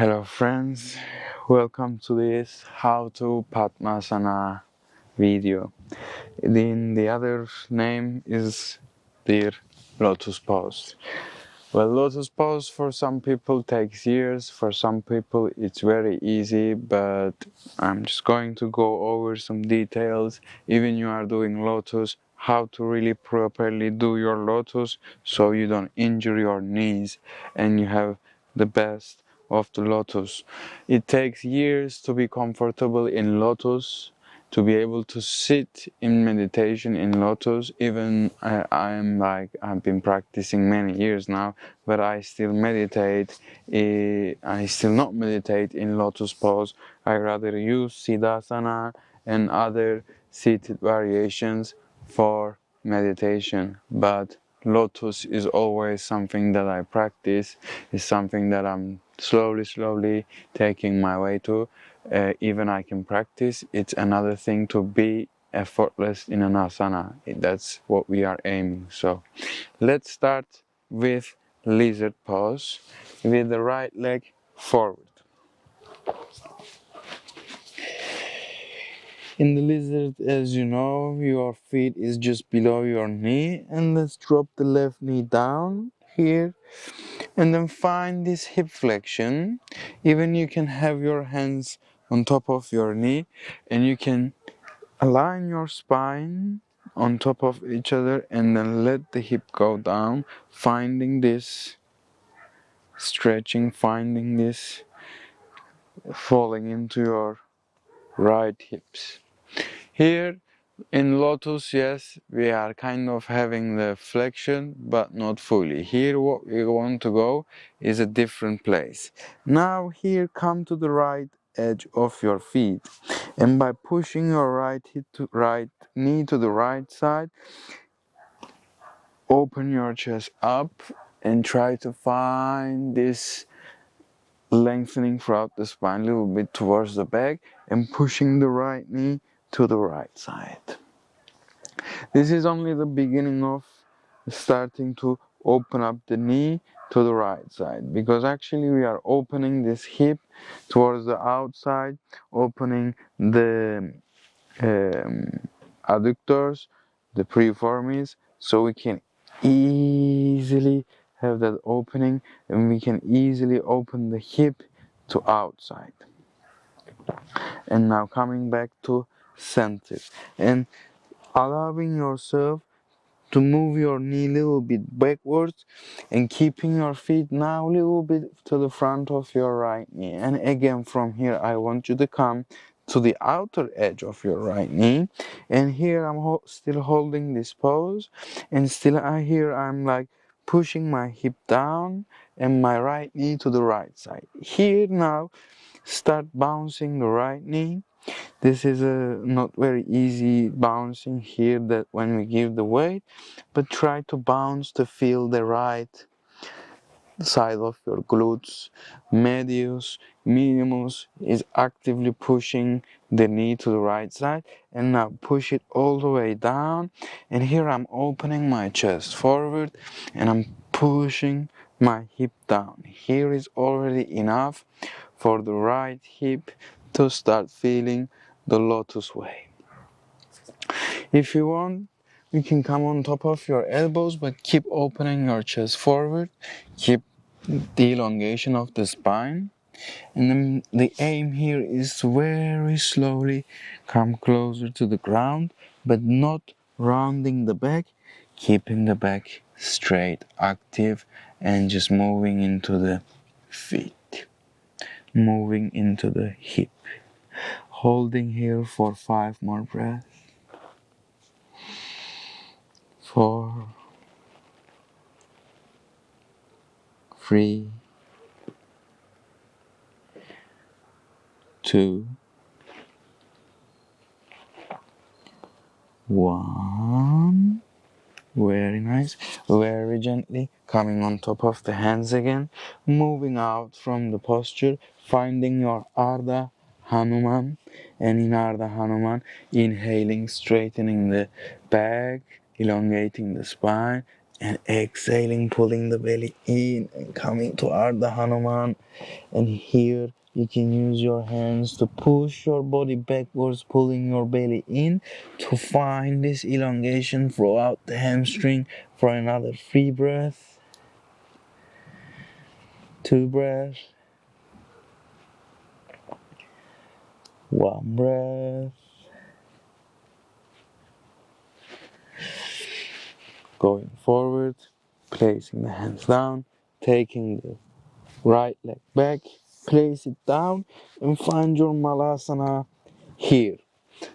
Hello friends, welcome to this how to Padmasana video. The other name is the Lotus pose. Well, Lotus pose for some people takes years, for some people it's very easy, but I'm just going to go over some details. Even you are doing Lotus, how to really properly do your Lotus so you don't injure your knees and you have the best of the Lotus. It takes years to be comfortable in Lotus, to be able to sit in meditation in Lotus. Even I've been practicing many years now, but I still meditate. I still not meditate in Lotus pose. I rather use Siddhasana and other seated variations for meditation. But Lotus is always something that I practice. Is something that I'm slowly taking my way to. Even I can practice. It's another thing to be effortless in an asana. That's what we are aiming. So let's start with lizard pose with the right leg forward. In the lizard, as you know, your feet is just below your knee, and let's drop the left knee down here and then find this hip flexion. Even you can have your hands on top of your knee and you can align your spine on top of each other and then let the hip go down, finding this stretching, finding this falling into your right hips. Here in Lotus, yes, we are kind of having the flexion, but not fully. Here what we want to go is a different place. Now here, come to the right edge of your feet, and by pushing your right knee to the right side, open your chest up and try to find this lengthening throughout the spine a little bit towards the back and pushing the right knee to the right side. This is only the beginning of starting to open up the knee to the right side, because actually we are opening this hip towards the outside, opening the adductors, the piriformis, so we can easily have that opening and we can easily open the hip to outside. And now coming back to center and allowing yourself to move your knee a little bit backwards and keeping your feet now a little bit to the front of your right knee. And again, from here I want you to come to the outer edge of your right knee, and here I'm still holding this pose, and still I'm like pushing my hip down and my right knee to the right side. Here now start bouncing the right knee. This is a not very easy bouncing here, that when we give the weight, but try to bounce to feel the right side of your glutes. Medius, minimus is actively pushing the knee to the right side, and now push it all the way down. And here I'm opening my chest forward and I'm pushing my hip down. Here is already enough for the right hip to start feeling the Lotus way. If you want, you can come on top of your elbows, but keep opening your chest forward. Keep the elongation of the spine. And then the aim here is to very slowly come closer to the ground, but not rounding the back, keeping the back straight, active, and just moving into the feet, moving into the hip. Holding here for 5 more breaths. 4, 3, 2, 1. Very nice. Very gently coming on top of the hands again. Moving out from the posture. Finding your Ardha Hanuman. And in Ardha Hanuman, inhaling, straightening the back, elongating the spine. And exhaling, pulling the belly in and coming to Ardha Hanuman. And here you can use your hands to push your body backwards, pulling your belly in to find this elongation throughout the hamstring for another 3 breaths. 2 breaths. 1 breath. Going forward, placing the hands down, taking the right leg back, place it down and find your Malasana here.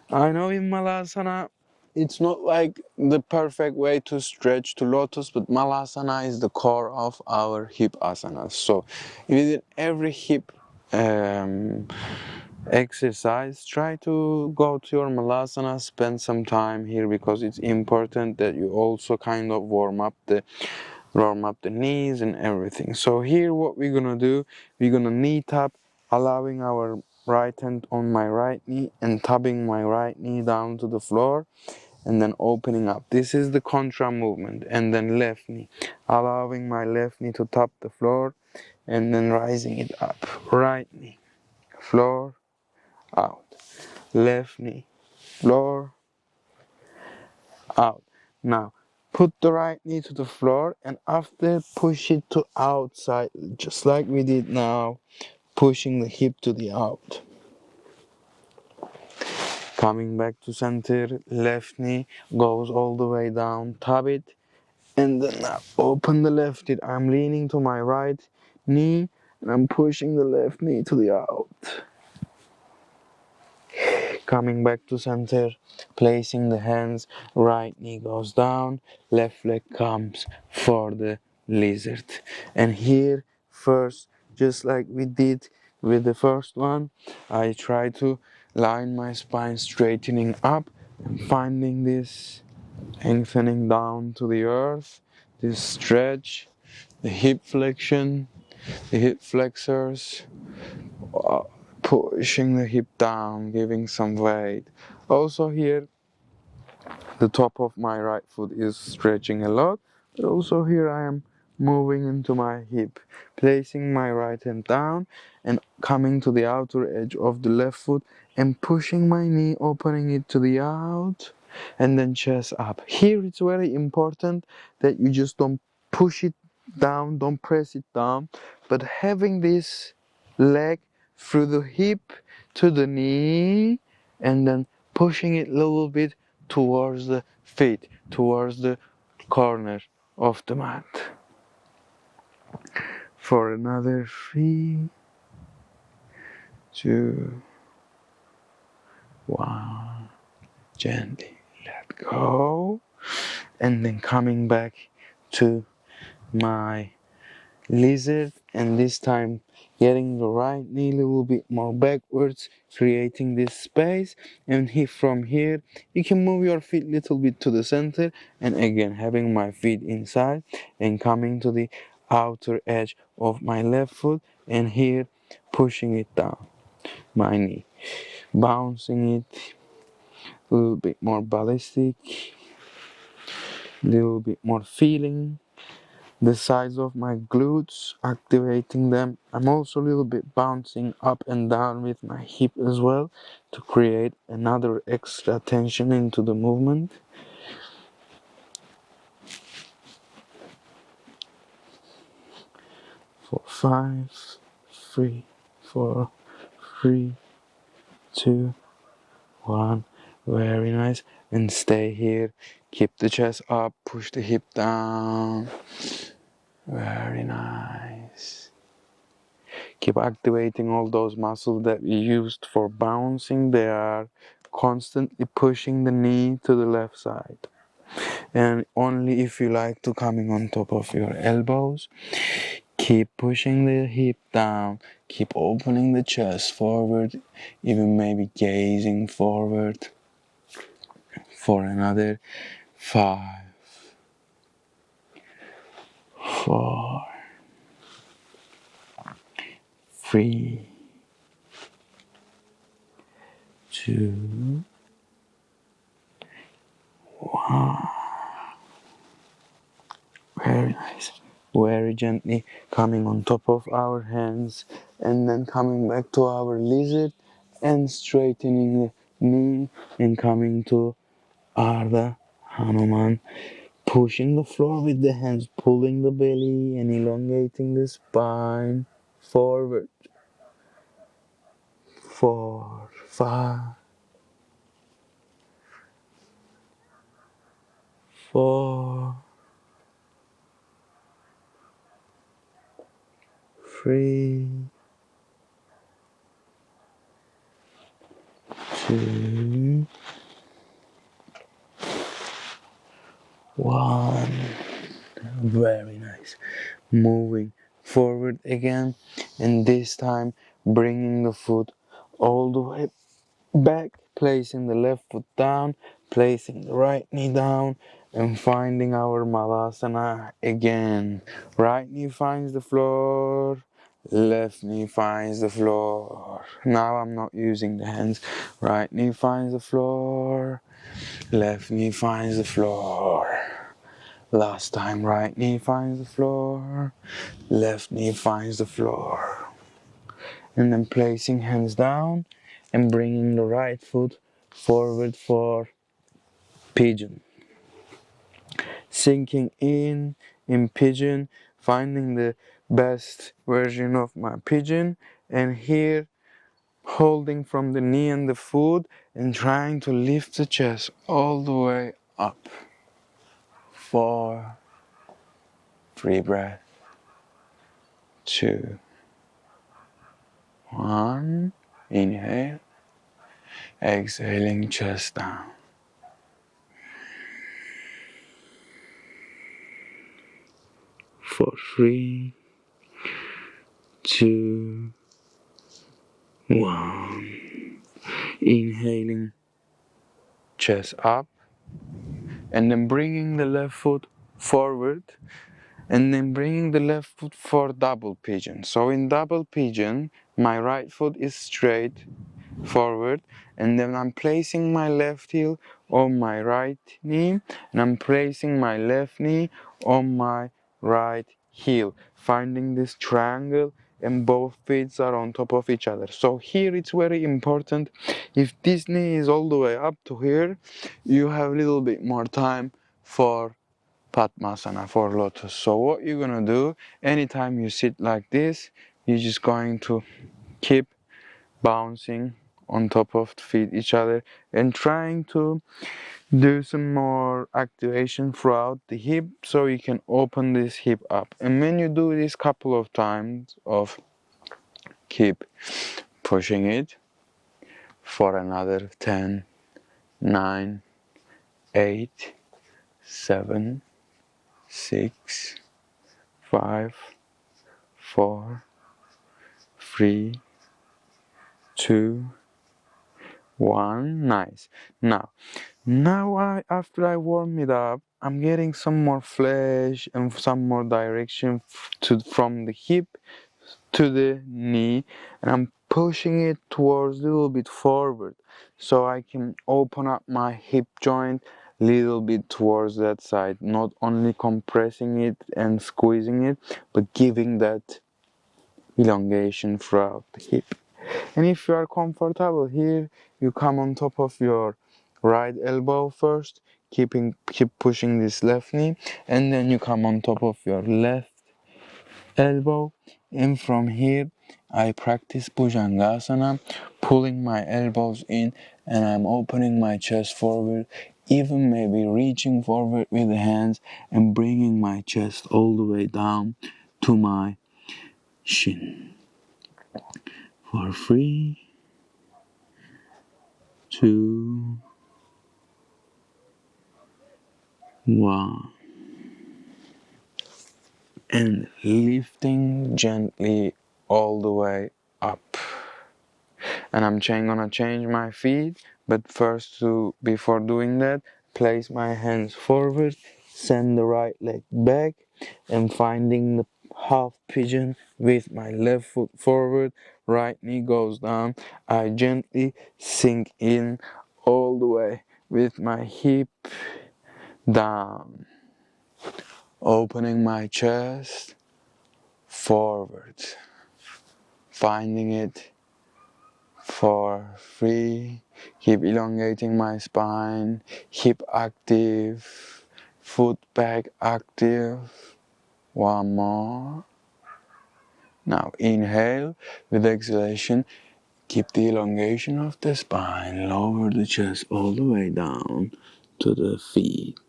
I know in Malasana it's not like the perfect way to stretch to Lotus, but Malasana is the core of our hip asanas. So within every hip exercise, try to go to your Malasana, spend some time here, because it's important that you also kind of warm up the knees and everything. So here what we're gonna do, we're gonna knee tap, allowing our right hand on my right knee and tapping my right knee down to the floor and then opening up. This is the contra movement. And then left knee, allowing my left knee to tap the floor and then rising it up. Right knee, floor, out. Left knee, floor, out. Now put the right knee to the floor and after push it to outside, just like we did now, pushing the hip to the out. Coming back to center, left knee goes all the way down, tap it, and then now open the left hip. I'm leaning to my right knee and I'm pushing the left knee to the out. Coming back to center, placing the hands, right knee goes down, left leg comes for the lizard. And here, first, just like we did with the first one, I try to line my spine, straightening up and finding this lengthening down to the earth, this stretch, the hip flexion, the hip flexors, pushing the hip down, giving some weight. Also here, the top of my right foot is stretching a lot, but also here I am moving into my hip, placing my right hand down and coming to the outer edge of the left foot and pushing my knee, opening it to the out, and then chest up. Here it's very important that you just don't push it down, don't press it down, but having this leg through the hip to the knee and then pushing it a little bit towards the feet, towards the corner of the mat. For another 3, 2, 1. Gently let go. And then coming back to my lizard, and this time getting the right knee a little bit more backwards, creating this space. And from here you can move your feet a little bit to the center, and again having my feet inside and coming to the outer edge of my left foot, and here pushing it down, my knee, bouncing it a little bit more ballistic, a little bit more feeling the sides of my glutes, activating them. I'm also a little bit bouncing up and down with my hip as well to create another extra tension into the movement. For 5, 3, 4, 3, 2, 1. Very nice. And stay here. Keep the chest up, push the hip down. Very nice. Keep activating all those muscles that we used for bouncing. They are constantly pushing the knee to the left side. And only if you like to coming on top of your elbows, keep pushing the hip down, keep opening the chest forward, even maybe gazing forward for another 5, 4, 3, 2, 1. Very nice. Very gently coming on top of our hands and then coming back to our lizard and straightening the knee and coming to Ardha Hanuman. Pushing the floor with the hands, pulling the belly and elongating the spine forward. 4, 5, 4, 3, 2, 1. Very nice. Moving forward again, and this time bringing the foot all the way back, placing the left foot down, placing the right knee down, and finding our Malasana again. Right knee finds the floor, left knee finds the floor. Now I'm not using the hands. Right knee finds the floor, left knee finds the floor. Last time, right knee finds the floor, left knee finds the floor. And then placing hands down and bringing the right foot forward for pigeon. Sinking in pigeon, finding the best version of my pigeon, and here holding from the knee and the foot and trying to lift the chest all the way up. 4, 3 breath, 2, 1, inhale, exhaling chest down. For 3, 2, 1. Inhaling, chest up, and then bringing the left foot forward, and then bringing the left foot for double pigeon. So in double pigeon, my right foot is straight forward, and then I'm placing my left heel on my right knee, and I'm placing my left knee on my right heel, finding this triangle, and both feet are on top of each other. So here it's very important, if this knee is all the way up to here, you have a little bit more time for Padmasana, for Lotus. So what you're gonna do, anytime you sit like this, you're just going to keep bouncing on top of the feet each other and trying to do some more activation throughout the hip so you can open this hip up. And when you do this couple of times of keep pushing it for another 10, 9, 8, 7, 6, 5, 4, 3, 2, 1. Nice. Now after I warm it up, I'm getting some more flesh and some more direction from the hip to the knee, and I'm pushing it towards a little bit forward so I can open up my hip joint a little bit towards that side, not only compressing it and squeezing it, but giving that elongation throughout the hip. And if you are comfortable here, you come on top of your right elbow first, keep pushing this left knee, and then you come on top of your left elbow. And from here I practice Bhujangasana, pulling my elbows in, and I'm opening my chest forward, even maybe reaching forward with the hands and bringing my chest all the way down to my shin. For 3, 2, 1. And lifting gently all the way up. And I'm gonna change my feet, but before doing that, place my hands forward, send the right leg back, and finding the half pigeon with my left foot forward, right knee goes down. I gently sink in all the way with my hip down. opening my chest forward, finding it for 3, keep elongating my spine, hip active, foot back active, 1 more. Now inhale, with exhalation, keep the elongation of the spine, lower the chest all the way down to the feet,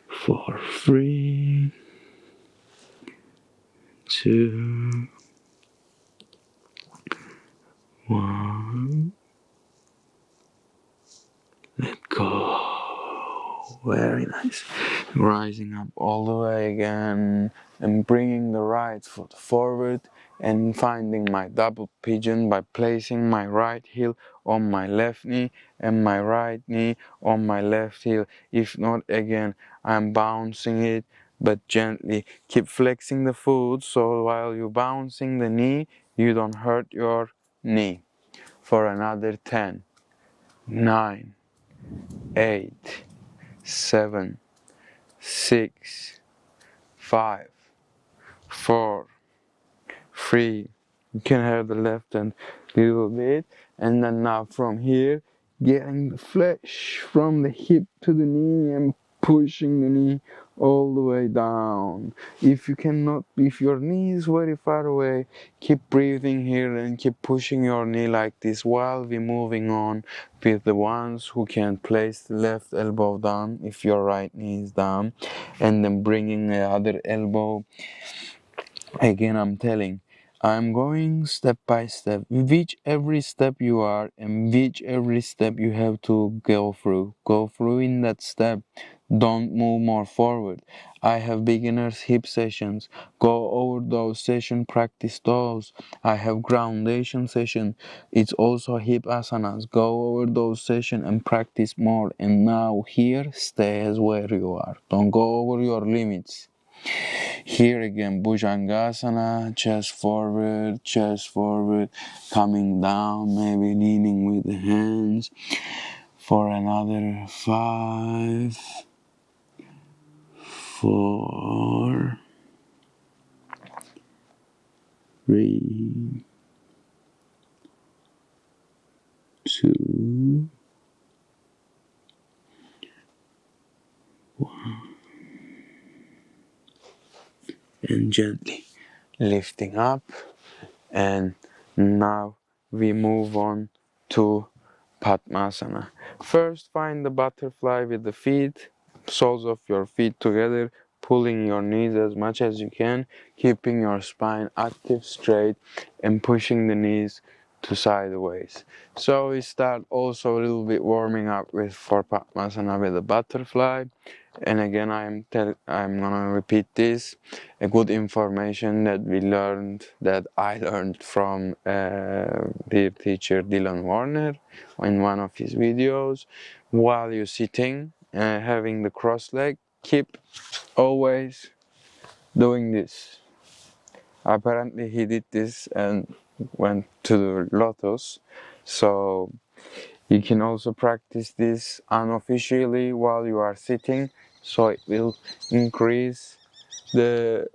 for 3, 2, 1, let go. Very nice. Rising up all the way again and bringing the right foot forward and finding my double pigeon by placing my right heel on my left knee and my right knee on my left heel. If not, again, I'm bouncing it, but gently. Keep flexing the foot so while you're bouncing the knee, you don't hurt your knee. For another 10, 9, 8, 7, 6, 5, 4, 3. You can have the left hand a little bit, and then now from here, getting the flesh from the hip to the knee and pushing the knee all the way down. If your knee is very far away, keep breathing here and keep pushing your knee like this while we're moving on with the ones who can place the left elbow down if your right knee is down, and then bringing the other elbow. Again, I'm going step by step. Which every step you are and which every step you have to go through. Go through in that step. Don't move more forward. I have beginners hip sessions. Go over those sessions, practice those. I have groundation session. It's also hip asanas. Go over those sessions and practice more. And now here, stay as where you are. Don't go over your limits. Here again, Bhujangasana, chest forward, coming down, maybe leaning with the hands. For another 5, 4, 3, 2, and gently lifting up. And now we move on to Padmasana. First, find the butterfly with the feet, soles of your feet together, pulling your knees as much as you can, keeping your spine active, straight, and pushing the knees to sideways. So we start also a little bit warming up with for Padmasana with the butterfly. And again, I'm gonna repeat this. A good information that I learned from dear teacher Dylan Warner in one of his videos. While you're sitting, having the cross leg, keep always doing this. Apparently, he did this and went to the Lotus. So you can also practice this unofficially while you are sitting, so it will increase the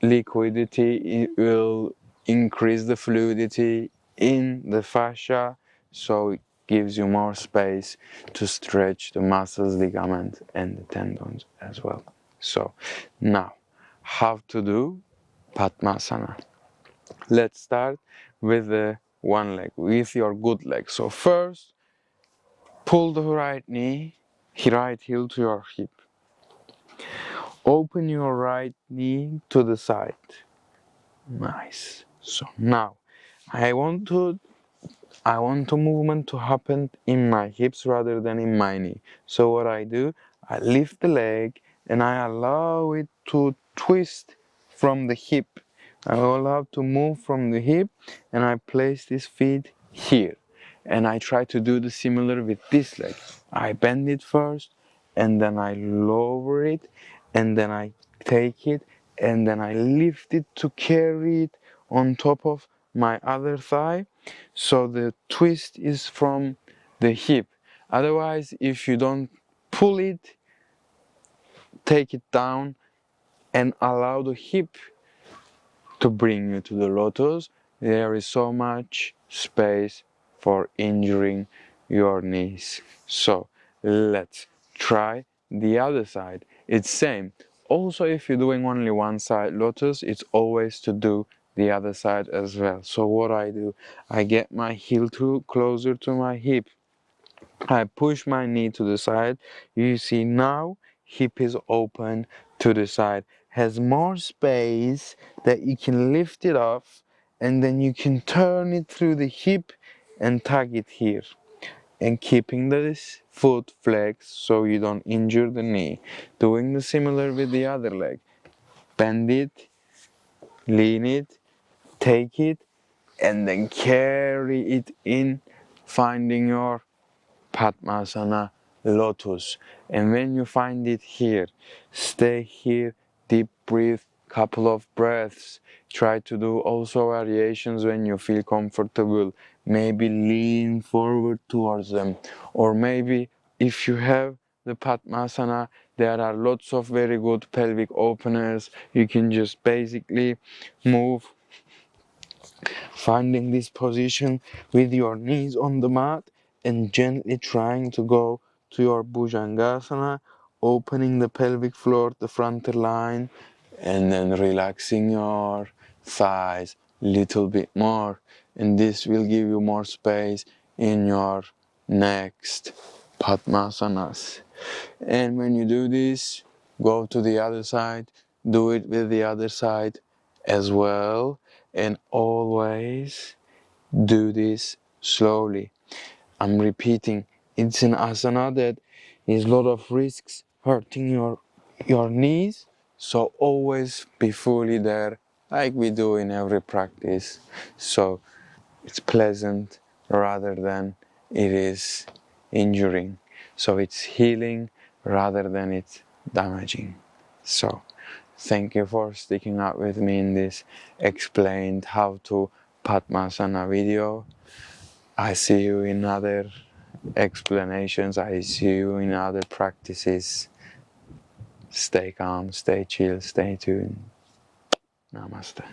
liquidity, it will increase the fluidity in the fascia, so it gives you more space to stretch the muscles, ligaments, and the tendons as well. So now, how to do Padmasana? Let's start with the one leg, with your good leg. So first, pull the right knee, right heel to your hip. Open your right knee to the side. Nice. So now, I want movement to happen in my hips rather than in my knee. So what I do, I lift the leg and I allow it to twist from the hip. I allow to move from the hip and I place this feet here. And I try to do the similar with this leg. I bend it first and then I lower it and then I take it and then I lift it to carry it on top of my other thigh. So the twist is from the hip. Otherwise, if you don't pull it take it down and allow the hip to bring you to the lotus. There is so much space for injuring your knees. So let's try the other side. It's same. Also, if you're doing only one side lotus, it's always to do the other side as well. So what I do, I get my heel closer to my hip. I push my knee to the side. You see now hip is open to the side. Has more space that you can lift it off, and then you can turn it through the hip and tug it here. And keeping this foot flexed so you don't injure the knee. Doing the similar with the other leg. Bend it, lean it, take it, and then carry it in, finding your Padmasana, Lotus. And when you find it here, stay here, deep breathe, couple of breaths. Try to do also variations when you feel comfortable. Maybe lean forward towards them. Or maybe if you have the Padmasana, there are lots of very good pelvic openers. You can just basically move, finding this position with your knees on the mat and gently trying to go to your Bhujangasana, opening the pelvic floor, the frontal line, and then relaxing your thighs little bit more. And this will give you more space in your next Padmasanas. And when you do this, go to the other side, do it with the other side as well, and always do this slowly. I'm repeating, it's an asana that is a lot of risks hurting your knees, so always be fully there like we do in every practice. So it's pleasant rather than it is injuring. So it's healing rather than it's damaging. So thank you for sticking out with me in this explained how to Padmasana video. I see you in other explanations. I see you in other practices. Stay calm, stay chill, stay tuned. Namaste.